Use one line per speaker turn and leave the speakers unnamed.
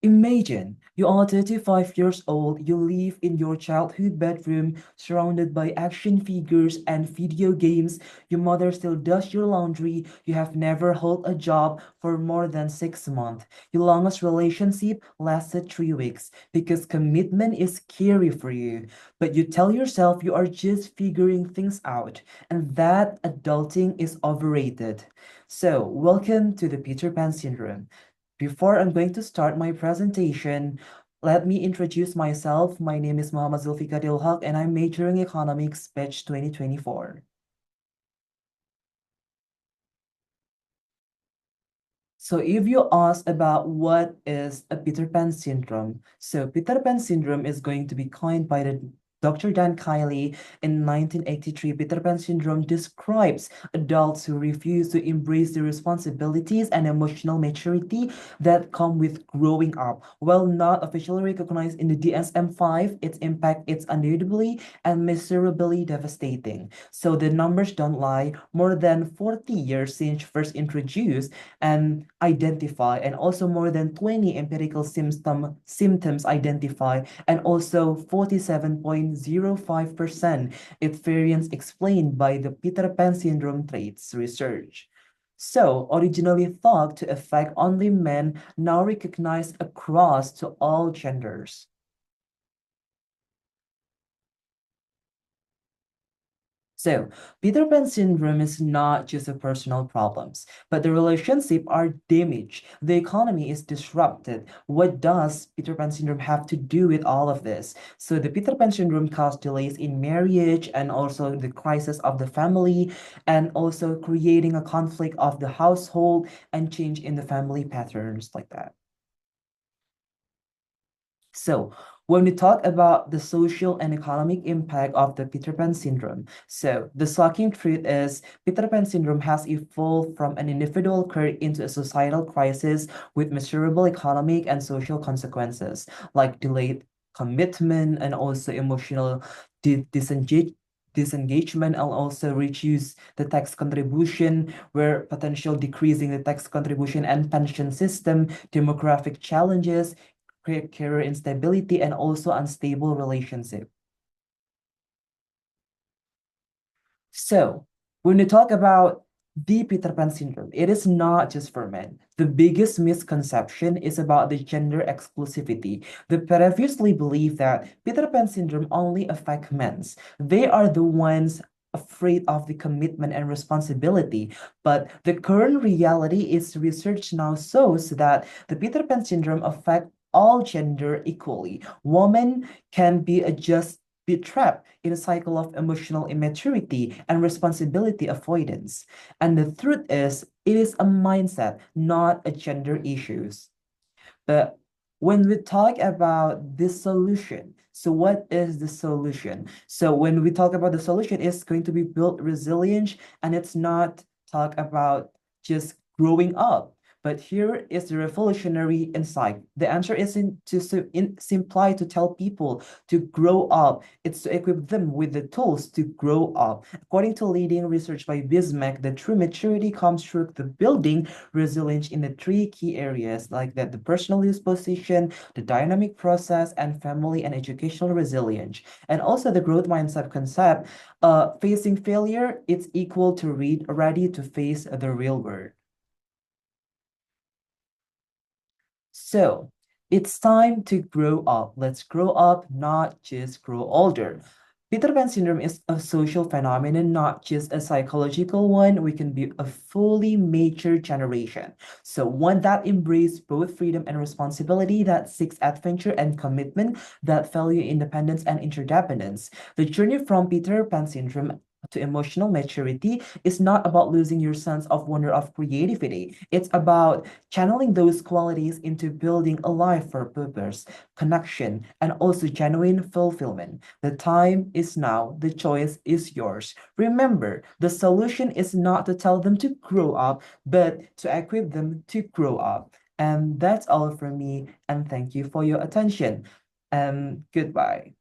Imagine you are 35 years old, you live in your childhood bedroom surrounded by action figures and video games. Your mother still does your laundry. You have never held a job for more than 6 months. Your longest relationship lasted 3 weeks because commitment is scary for you. But you tell yourself you are just figuring things out and that adulting is overrated. So, welcome to the Peter Pan syndrome. Before I'm going to start my presentation, let me introduce myself. My name is Muhammad Dzulfiqar and I'm majoring economics batch 2024. So if you ask about what is a Peter Pan syndrome, so Peter Pan syndrome is going to be coined by the Dr. Dan Kiley in 1983. Peter Pan syndrome describes adults who refuse to embrace the responsibilities and emotional maturity that come with growing up. While not officially recognized in the DSM-5, its impact is undoubtedly and miserably devastating. So the numbers don't lie. More than 40 years since first introduced and identify, and also more than 20 empirical symptoms identify, and also 47.05% its variance explained by the Peter Pan syndrome traits research. So, originally thought to affect only men, now recognized across to all genders. So, Peter Pan syndrome is not just a personal problems, but the relationship are damaged. The economy is disrupted. What does Peter Pan syndrome have to do with all of this? So, the Peter Pan syndrome caused delays in marriage and also the crisis of the family, and also creating a conflict of the household and change in the family patterns like that. So, when we talk about the social and economic impact of the Peter Pan syndrome, so the shocking truth is Peter Pan syndrome has evolved from an individual curse into a societal crisis with miserable economic and social consequences, like delayed commitment and also emotional disengagement, and also reduce the tax contribution, where potential decreasing the tax contribution and pension system, demographic challenges, career instability, and also unstable relationship. So when we talk about the Peter Pan syndrome, it is not just for men. The biggest misconception is about the gender exclusivity. They previously believed that Peter Pan syndrome only affects men. They are the ones afraid of the commitment and responsibility. But the current reality is research now shows that the Peter Pan syndrome affects all gender equally. Women can be trapped in a cycle of emotional immaturity and responsibility avoidance. And the truth is, it is a mindset, not a gender issues. But when we talk about the solution, so what is the solution? So when we talk about the solution, it's going to be build resilience, and it's not talk about just growing up. But here is the revolutionary insight. The answer isn't to simply to tell people to grow up. It's to equip them with the tools to grow up. According to leading research by Bismack, the true maturity comes through the building resilience in the three key areas, like that the personal disposition, the dynamic process, and family and educational resilience. And also the growth mindset concept, facing failure, it's equal to ready to face the real world. So it's time to grow up. Let's grow up, not just grow older. Peter Pan syndrome is a social phenomenon, not just a psychological one. We can be a fully mature generation. So one that embraces both freedom and responsibility, that seeks adventure and commitment, that value independence and interdependence. The journey from Peter Pan syndrome to emotional maturity is not about losing your sense of wonder of creativity. It's about channeling those qualities into building a life for purpose, connection, and also genuine fulfillment. The time is now. The choice is yours. Remember, the solution is not to tell them to grow up, but to equip them to grow up. And that's all from me. And thank you for your attention. And goodbye.